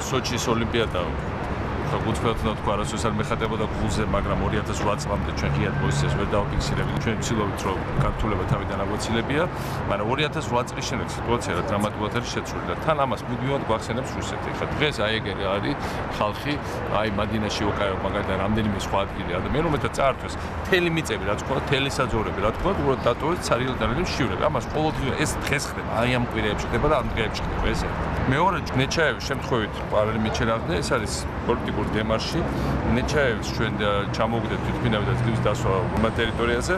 სოჩის ოლიმპიადა გუწევთ თქვა არასოდეს არ მეხატებოდა გულზე, მაგრამ 2008 წლამდე ჩვენ ღიად პოზიციას ვერ დავაფიქსირებით. ჩვენ ვცდილობთ, რომ გართულება თავიდან აგვეცილებია, მაგრამ 2008 წლის შემდეგ სიტუაცია რა დრამატულად არის შეცვლილი და თან ამას მუდმივად გვახსენებს რუსეთი. ხა დღეს აი ეგ არის ხალხი, აი მადინაში უკავია მაგალითად რამდენიმე სხვა ადგილი არის. მე რომ მეტად წაართვეს თელი მიწები, რაც თქვა, თელი საძოვრები, რაც თქვა, უბრალოდ დატოვეთ ცარიელდანელი მშივრები. ამას ყოველდღე ეს დღეს ხდება, აი ამ კვირეებში ხდება და ამ დღეებში ხდება ესე. მეორე ნეჩაევის შემთხვევით პარალელი მიჩერაღდა, ეს არის პოლიტიკური დემარში. ნეჩაევის ჩვენ ჩამოვგდეთ თვითმფრინავი და თბილისის დასვა ამ ტერიტორიაზე,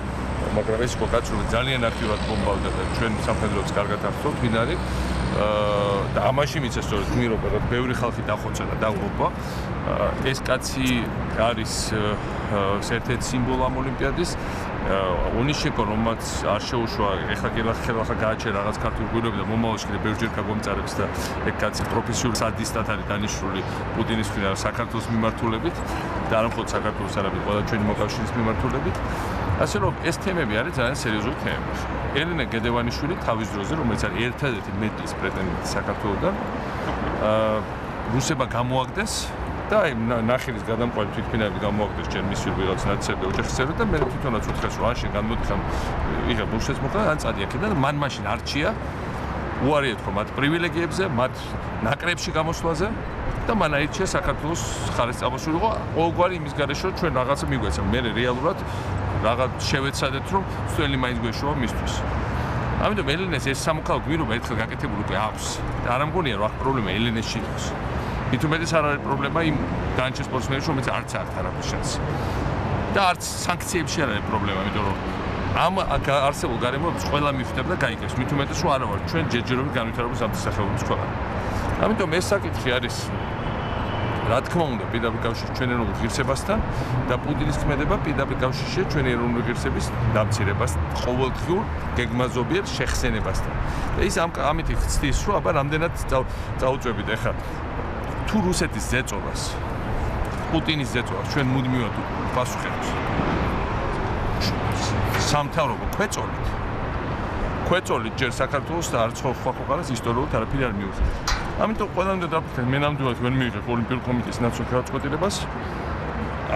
მაგრამ ეს იყო კაცური ძალიან აქტიურად ბომბავდა და ჩვენ სამხედროებს კარგად ახსოვთ ვინ არის. და ამაში მიცეს სწორედ გმირობა, რომ ბევრი ხალხი დახოცა და დაღლობა. ეს კაცი არის ერთ-ერთი სიმბოლო ამ ოლიმპიადის. ონიშენკო რომაც არ შეუშვა, ეხლა ხელახლა გააჩერა რაღაც ქართული გვირგვინები და მომავალში კიდევ ბევრჯერ გაგვამწარებს და ეგ კაცი პროფესიული სადისტად არის დანიშნული პუტინის მხრიდან საქართველოს მიმართულებით და არ მხოლოდ საქართველოს, არამედ ყველა ჩვენი მოკავშირის მიმართულებით. ასე რომ ეს თემები არის ძალიან სერიოზული თემები. ელენე გედევანიშვილი თავის დროზე, რომელიც არის ერთადერთი მედლის პრეტენდენტი საქართველოსთან, რუსებმა გამოაგდეს და აი ნახილის გადამყვანი თვითმფრინავი გამოაგდეს ჯერ მისივ ვიღაც ნაცერდა ოჯახისერა და მე თვითონაც უთხრეს რომ ან შენ გამოდიხარ იღებ რუსეთს მოხდა ან წადი აქედან და მან მაშინ არჩია უარი ეთქვა მათ პრივილეგიებზე, მათ ნაკრებში გამოსვლაზე და მან აირჩია საქართველოს ხარეს წამოსულიყო ყოველგვარი იმის გარეშე რომ ჩვენ რაღაცა მიგვეცა. მე რეალურად რაღაც შევეცადეთ რომ სველი მაინც გვეშოვა მისთვის. ამიტომ ელენეს ეს სამოქალაქო გვირობა ერთხელ გაკეთებული უკვე აქვს და არ ამგონია რომ აქ პრობლემა ელენესში იყოს. მით უმეტეს არ არის პრობლემა იმ განჩეს სპორტსმენებში, რომელიც არც აქვს არაფრის შანსი. და არც სანქციებში არ არის პრობლემა, იმიტომ რომ ამ არსებულ გარემოებას ყველა მივხვდება და გაიგებს. მით უმეტეს რომ არა ვარ ჩვენ ჯერჯერობით განვითარების ამთსახეობის ქვეყანა. ამიტომ ეს საკითხი არის რა თქმა უნდა პირდაპირ კავშირში ჩვენ ეროვნულ ღირსებასთან და პუტინის ქმედება პირდაპირ კავშირში ჩვენი ეროვნული ღირსების დამცირებას ყოველდღიურ გეგმაზობიერ შეხსენებასთან. და ის ამით იხსნის რომ აბა რამდენად წაუწვევით ახლა თუ რუსეთის ზეწოლას პუტინის ზეწოლას ჩვენ მუდმივად პასუხებთ სამთავრობო ქვეწოლით ჯერ საქართველოს და არც სხვა ქვეყანას ისტორიულად არაფერი არ მიუღია. ამიტომ ყველამდე დაფიქრეთ მე ნამდვილად ვერ მიიღებ ოლიმპიური კომიტეტის ნაციონალურ გადაწყვეტილებას.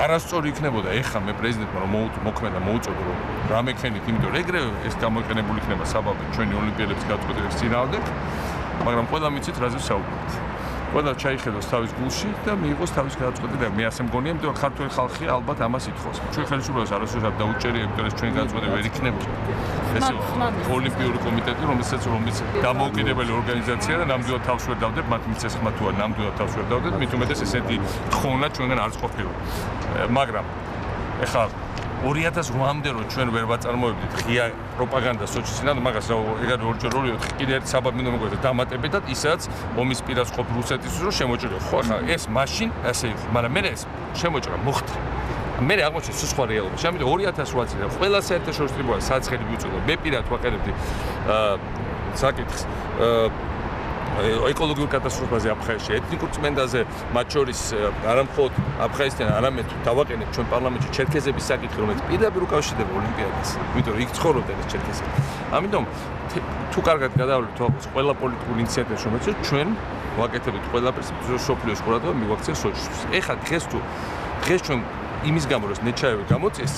არასწორი იქნებოდა ეხა მე პრეზიდენტმა რომ მოქმედა მოუწოდო რომ რამექენით, იმიტომ რომ ეგრევე ეს გამოიყენებული იქნება საბაბი ჩვენი ოლიმპიადების გადაწყვეტილების წინააღმდეგ, მაგრამ ყველა მიცით რაზე საუბრობთ. ყველა ჩაიხედოს თავის გულში და მიიღოს თავის გადაწყვეტილება. მე ასე მგონია, იმიტომ რომ ქართული ხალხი ალბათ ამას ითხოვს. ჩვენ ხელისუფლებას არასდროს არ დაუჭერია, იმიტომ რომ ჩვენი გადაწყვეტილება ვერ იქნება. ეს ოლიმპიური კომიტეტი, რომელიც დამოუკიდებელი ორგანიზაცია და ნამდვილად თავს ვერ დავდებ, მათ მიცეს ხმა თუ არა, ნამდვილად თავს ვერ დავდებ, მით უმეტეს ესეთი თხოვნა ჩვენგან არც ყოფილა. მაგრამ ეხლა 2008-მდე რომ ჩვენ ვერ ვაწარმოებდით ღია პროპაგანდას სოჩის წინათ, მაგას ეგარ ორჯერ კიდე ერთი საბაბი მინდა მოგვეცა დამატებითად, ისაც ომის პირას ყოფ რუსეთის რომ შემოჭრა. ხო, ახლა ეს მაშინ ასე იყო, მაგრამ მე ეს შემოჭრა მოხდა. მე აღმოჩნდა სხვა რეალობაში. ამიტომ 2008 წელს ყველა საერთაშორისო ტრიბუნალს საცხელი მიუწოდა. მე პირად ვაყენებდი საკითხს ეკოლოგიურ კატასტროფაზე აფხაზეთში, ეთნიკურ წმენდაზე, მათ შორის არა მხოლოდ აფხაზეთთან, არამედ დავაყენეთ ჩვენ პარლამენტში ჩერქეზების საკითხი, რომელიც პირდაპირ უკავშირდება ოლიმპიადას, იმიტომ რომ იქ ცხოვრობდნენ ეს ჩერქეზები. ამიტომ თუ კარგად გადავლით ყველა პოლიტიკურ ინიციატივას, რომელიც ჩვენ ვაკეთებთ ყველაფერს სოფლიოს ყურადღება მივაქციეს სოჩისთვის. ეხლა დღეს ჩვენ იმის გამო რომ ნეჩაევი გამოწეს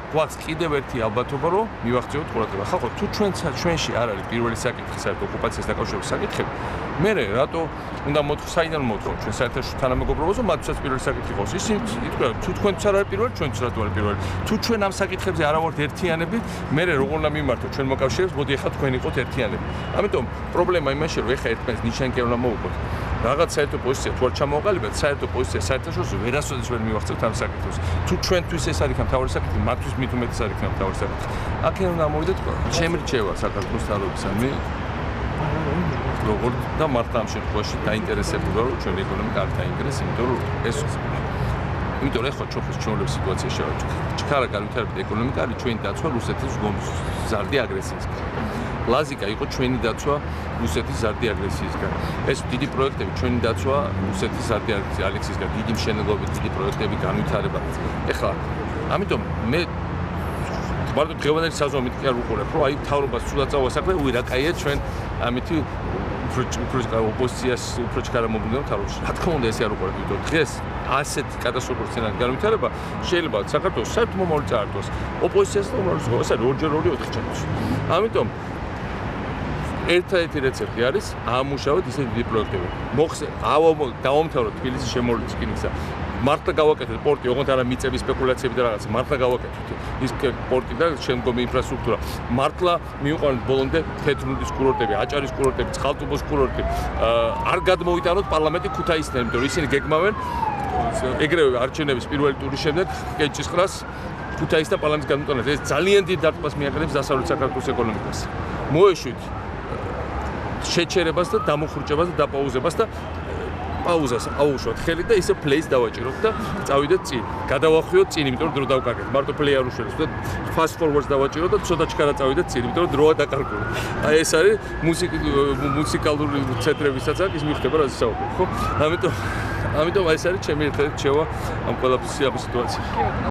გვაქვს კიდევ ერთი ალბათობა რომ მივახციოთ ყურადღება. ხალხო თუ ჩვენში არ არის პირველი საკითხი საერთო ოკუპაციას დაკავშირების საკითხები, მე რატო უნდა მოთხოვ საიდან მოთხოვ ჩვენ საერთაშორისო თანამეგობრობაზე მათთვის პირველი საკითხი იყოს. ისინი იტყვიან თუ თქვენთვის არ არის პირველი, ჩვენთვის რატო არის პირველი. თუ ჩვენ ამ საკითხებზე არ ვართ ერთიანები, მე როგორ უნდა მიმართოთ ჩვენ მოკავშირეებს, მოდი ახლა თქვენ იყოთ ერთიანები. ამიტომ პრობლემა იმაშია რომ ახლა ერთმანეთს ნიშანკი უნდა მოვუყოთ. რაღაც საერთო პოზიცია თუ არ ჩამოვაყალიბებთ, საერთო პოზიცია საერთაშორისო ვერასოდეს ვერ მივახცევთ ამ საკითხებს. თუ ჩვენთვის ეს არის მთავარი საკითხი, მათთვის მით უმეტეს არის მთავარი საკითხი. აქედან უნდა მოვიდეთ შემრჩევა საქართველოს თავისუფლება. როგორ და მართლა ამ შემთხვევაში დაინტერესებულა რომ ჩვენი ეკონომიკა არ დაინტერესებს, იმიტომ რომ ეს იმიტომ რომ ახლა ჩვენს ჩვეულებრივ სიტუაციაში ვართ. ჩქარა განვითარებული ეკონომიკა არის ჩვენი დაცვა რუსეთის ზარდი აგრესიისგან. ლაზიკა იყო ჩვენი დაცვა რუსეთის ზარდი აგრესიისგან. ეს დიდი პროექტები ჩვენი დაცვა რუსეთის ზარდი აგრესიისგან, დიდი მშენებლობები, დიდი პროექტები, განვითარება. ეხლა ამიტომ მე მარტო დღევანდელი საზომით კი არ უყურებ, რომ აი მთავრობას სულად წავასაქმე, უი რა კაია ჩვენ ამითი ოპოზიციას უფრო ჩქარა მომუნდა თავში. რა თქმა უნდა, ესე არ უყურებთ, იმიტომ დღეს ასეთ კატასტროფულ სცენარით განვითარება შეიძლება საქართველოს საერთო მომავალი წაართვას. ოპოზიციას და უმრავლესობას გავს, ეს 2-ჯერ 2 4 ჩანს. ამიტომ ერთადერთი რეცეპტი არის ამუშავოთ ისეთი დიდი პროექტები. დავამთავროთ თბილისის შემოვლების რკინიგზა. მართლა გავაკეთეთ პორტი, ოღონდ არა მიწების სპეკულაციები და რაღაცა, მართლა გავაკეთეთ ის პორტი და შემდგომი ინფრასტრუქტურა. მართლა მივიყვანოთ ბოლომდე თეთრუნდის კურორტები, აჭარის კურორტები, წყალტუბოს კურორტი. არ გადმოვიტანოთ პარლამენტი ქუთაისიდან, იმიტომ რომ ისინი გეგმავენ ეგრევე არჩევნების პირველი ტურის შემდეგ კენჭისყრას ქუთაისთან პარლამენტის გადმოტანას. ეს ძალიან დიდ დარტყმას მიაყენებს დასავლეთ საქართველოს ეკონომიკას. მოეშვით შეჩერებას და დამოხრუჭებას და დაპაუზებას და პაუზას აუშვათ ხელი და ისე პლეის დავაჭიროთ და წავიდეთ წინ. გადავახვიოთ წინ, იმიტომ რომ დრო დავკარგეთ. მარტო პლეი არ უშველებს და fast forward-ს დავაჭიროთ და ცოტა ჩქარა წავიდეთ წინ, იმიტომ რომ დროა დაკარგული. აი ეს არის მუსიკალური ცენტრებისაც ის მიხდება რა საუბარი, ხო? ამიტომ ეს არის ჩემი ერთ-ერთი შევა ამ ყველაფრის სიტუაციაში.